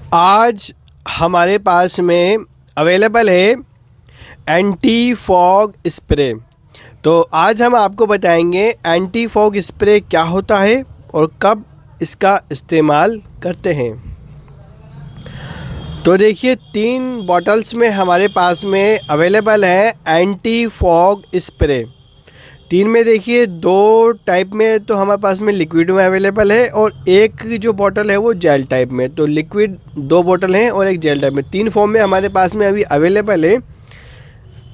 आज हमारे पास में अवेलेबल है एंटी फॉग स्प्रे। तो आज हम आपको बताएंगे एंटी फॉग स्प्रे क्या होता है और कब इसका इस्तेमाल करते हैं। तो देखिए 3 बॉटल्स में हमारे पास में अवेलेबल है एंटी फॉग स्प्रे। 3 में देखिए 2 टाइप में तो हमारे पास में लिक्विड में अवेलेबल है और एक जो बॉटल है वो जेल टाइप में। तो लिक्विड 2 बॉटल हैं और एक जेल टाइप में, 3 फॉर्म में हमारे पास में अभी अवेलेबल है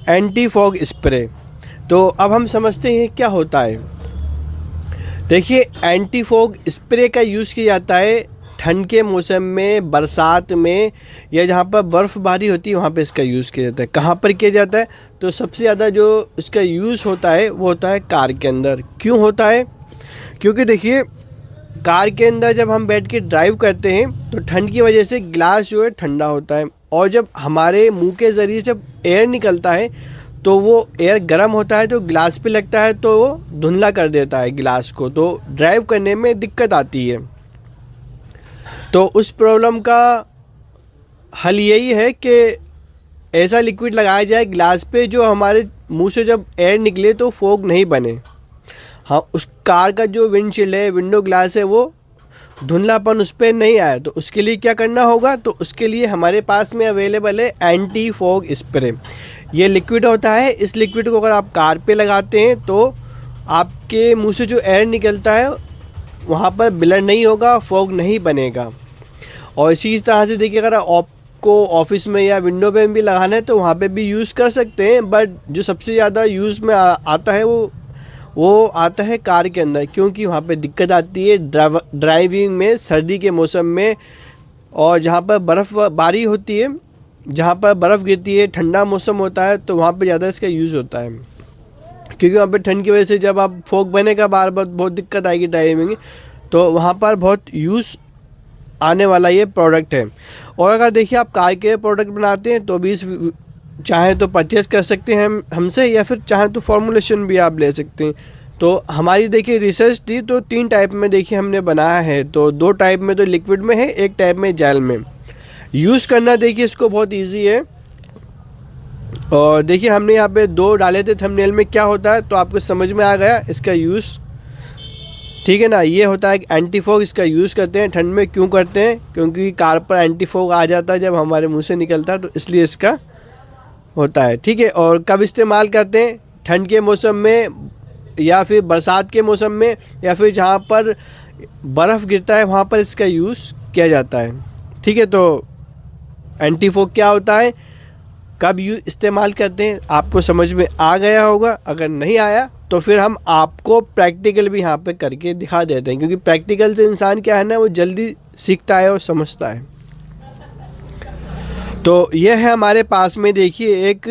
एंटी फॉग स्प्रे। तो अब हम समझते हैं क्या होता है। देखिए एंटी फॉग स्प्रे का यूज़ किया जाता है ठंड के मौसम में, बरसात में, या जहाँ पर बर्फ़बारी होती है वहाँ पे इसका यूज़ किया जाता है। कहाँ पर किया जाता है? तो सबसे ज़्यादा जो इसका यूज़ होता है वो होता है कार के अंदर। क्यों होता है? क्योंकि देखिए कार के अंदर जब हम बैठ के ड्राइव करते हैं तो ठंड की वजह से ग्लास जो है ठंडा होता है, और जब हमारे मुंह के ज़रिए जब एयर निकलता है तो वो एयर गर्म होता है, तो ग्लास पे लगता है तो वो धुंधला कर देता है ग्लास को, तो ड्राइव करने में दिक्कत आती है। तो उस प्रॉब्लम का हल यही है कि ऐसा लिक्विड लगाया जाए ग्लास पे जो हमारे मुंह से जब एयर निकले तो फॉग नहीं बने। हाँ, उस कार का जो विंडशील्ड है, विंडो ग्लास है, वो धुंधलापन उस पर नहीं आया। तो उसके लिए क्या करना होगा? तो उसके लिए हमारे पास में अवेलेबल है एंटी फॉग स्प्रे। ये लिक्विड होता है। इस लिक्विड को अगर आप कार पे लगाते हैं तो आपके मुंह से जो एयर निकलता है वहाँ पर ब्लर नहीं होगा, फॉग नहीं बनेगा। और इसी तरह से देखिए अगर आपको ऑफिस में या विंडो पे भी लगाना है तो वहाँ पे भी यूज़ कर सकते हैं, बट जो सबसे ज़्यादा यूज़ में आता है वो आता है कार के अंदर, क्योंकि वहाँ पे दिक्कत आती है ड्राइविंग में सर्दी के मौसम में, और जहाँ पर बर्फ़बारी होती है, जहाँ पर बर्फ़ गिरती है, ठंडा मौसम होता है, तो वहाँ पर ज़्यादा इसका यूज़ होता है। क्योंकि वहाँ पे ठंड की वजह से जब आप फॉग बनेगा बार बार बहुत दिक्कत आएगी ड्राइविंग में, तो वहाँ पर बहुत यूज़ आने वाला ये प्रोडक्ट है। और अगर देखिए आप कार के प्रोडक्ट बनाते हैं तो भी चाहे तो परचेज़ कर सकते हैं हमसे, या फिर चाहे तो फॉर्मुलेशन भी आप ले सकते हैं। तो हमारी देखिए रिसर्च थी तो 3 टाइप में देखिए हमने बनाया है। तो 2 टाइप में तो लिक्विड में है, एक टाइप में जेल में। यूज़ करना देखिए इसको बहुत ईजी है। और देखिए हमने यहाँ पे 2 डाले थे थंबनेल में, क्या होता है तो आपको समझ में आ गया इसका यूज़, ठीक है ना। ये होता है एंटी फॉग, इसका यूज़ करते हैं ठंड में। क्यों करते हैं? क्योंकि कार पर एंटी फॉग आ जाता है जब हमारे मुंह से निकलता है, तो इसलिए इसका होता है, ठीक है। और कब इस्तेमाल करते हैं? ठंड के मौसम में, या फिर बरसात के मौसम में, या फिर जहाँ पर बर्फ़ गिरता है वहाँ पर इसका यूज़ किया जाता है, ठीक है। तो एंटी फॉग क्या होता है, कब इस्तेमाल करते हैं, आपको समझ में आ गया होगा। अगर नहीं आया तो फिर हम आपको प्रैक्टिकल भी यहाँ पे करके दिखा देते हैं, क्योंकि प्रैक्टिकल से इंसान क्या है ना, वो जल्दी सीखता है और समझता है। तो यह है हमारे पास में देखिए एक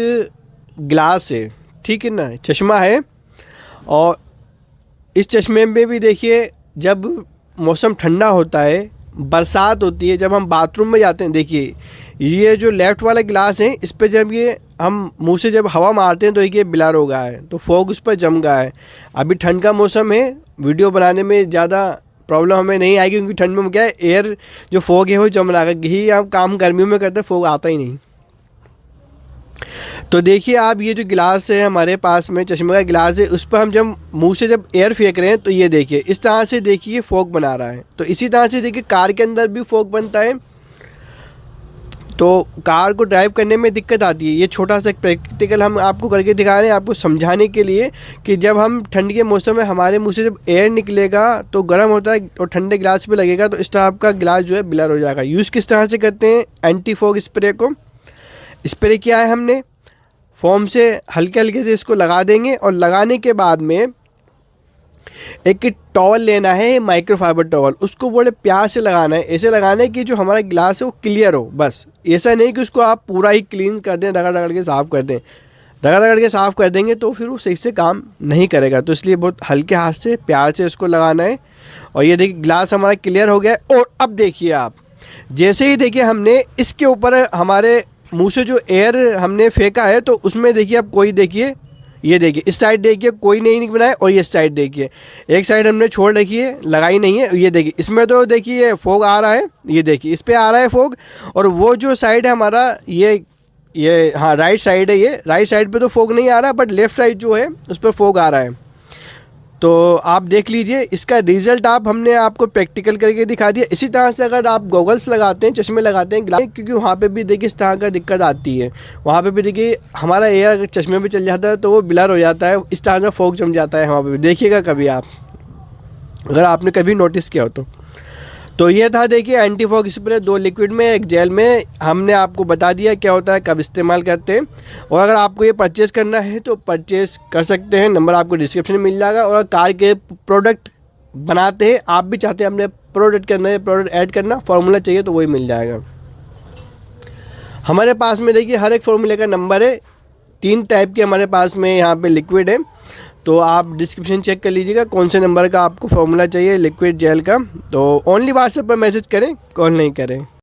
ग्लास है, ठीक है ना, चश्मा है। और इस चश्मे में भी देखिए जब मौसम ठंडा होता है, बरसात होती है, जब हम बाथरूम में जाते हैं, देखिए ये जो लेफ़्ट वाला ग्लास है इस पर जब ये हम मुंह से जब हवा मारते हैं तो ये ब्लर हो गया है, तो फॉग उस पर जम गया है। अभी ठंड का मौसम है, वीडियो बनाने में ज़्यादा प्रॉब्लम हमें नहीं आएगी, क्योंकि ठंड में क्या है, एयर जो फॉग है वो जम रहा है। यही हम काम गर्मियों में करते हैं, फॉग आता ही नहीं। तो देखिए आप ये जो गिलास है हमारे पास में, चश्मे का गिलास है, उस पर हम जब मुंह से जब एयर फेंक रहे हैं तो ये देखिए इस तरह से देखिए फॉग बना रहा है। तो इसी तरह से देखिए कार के अंदर भी फॉग बनता है, तो कार को ड्राइव करने में दिक्कत आती है। ये छोटा सा प्रैक्टिकल हम आपको करके दिखा रहे हैं, आपको समझाने के लिए कि जब हम ठंड के मौसम में हमारे मुंह से जब एयर निकलेगा तो गर्म होता है और ठंडे गिलास पे लगेगा, तो इस तरह आपका गिलास जो है ब्लर हो जाएगा। यूज़ किस तरह से करते हैं एंटी फॉग स्प्रे को? स्प्रे किया है हमने, फोम से हल्के हल्के से इसको लगा देंगे, और लगाने के बाद में एक टॉवल लेना है, माइक्रोफाइबर टॉवल, उसको बड़े प्यार से लगाना है। ऐसे लगाना है कि जो हमारा गिलास है वो क्लियर हो, बस। ऐसा नहीं कि उसको आप पूरा ही क्लीन कर दें, रगड़ रगड़ के साफ़ कर दें। रगड़ रगड़ के साफ़ कर देंगे तो फिर वो सही से काम नहीं करेगा। तो इसलिए बहुत हल्के हाथ से प्यार से इसको लगाना है। और ये देखिए गिलास हमारा क्लियर हो गया है। और अब देखिए आप, जैसे ही देखिए हमने इसके ऊपर हमारे मुँह से जो एयर हमने फेंका है, तो उसमें देखिए अब कोई देखिए ये देखिए इस साइड देखिए कोई नहीं बनाया, और ये साइड देखिए एक साइड हमने छोड़ रखी है, लगाई नहीं है। ये देखिए इसमें तो देखिए फोग आ रहा है, ये देखिए इस पे आ रहा है फोग। और वो जो साइड है हमारा ये हाँ राइट साइड है, ये राइट साइड पे तो फोग नहीं आ रहा, बट लेफ्ट साइड जो है उस पर फोग आ रहा है। तो आप देख लीजिए इसका रिज़ल्ट, हमने आपको प्रैक्टिकल करके दिखा दिया। इसी तरह से अगर आप गॉगल्स लगाते हैं, चश्मे लगाते हैं ग्लास, क्योंकि वहाँ पे भी देखिए इस तरह का दिक्कत आती है। वहाँ पे भी देखिए हमारा एयर अगर चश्मे पे चल जाता है तो वो ब्लर हो जाता है, इस तरह से फोग जम जाता है वहाँ पे भी। देखिएगा कभी आप, अगर आपने कभी नोटिस किया हो तो ये था देखिए एंटी फॉग स्प्रे, 2 लिक्विड में 1 जेल में। हमने आपको बता दिया क्या होता है, कब इस्तेमाल करते हैं। और अगर आपको ये परचेज़ करना है तो परचेज़ कर सकते हैं, नंबर आपको डिस्क्रिप्शन में मिल जाएगा। और कार के प्रोडक्ट बनाते हैं, आप भी चाहते हैं अपने प्रोडक्ट के अंदर प्रोडक्ट ऐड करना, फार्मूला चाहिए तो वही मिल जाएगा हमारे पास में। देखिए हर एक फार्मूले का नंबर है, 3 टाइप के हमारे पास में यहाँ पे लिक्विड है। तो आप डिस्क्रिप्शन चेक कर लीजिएगा कौन से नंबर का आपको फार्मूला चाहिए लिक्विड जेल का। तो ओनली व्हाट्सएप पर मैसेज करें, कॉल नहीं करें।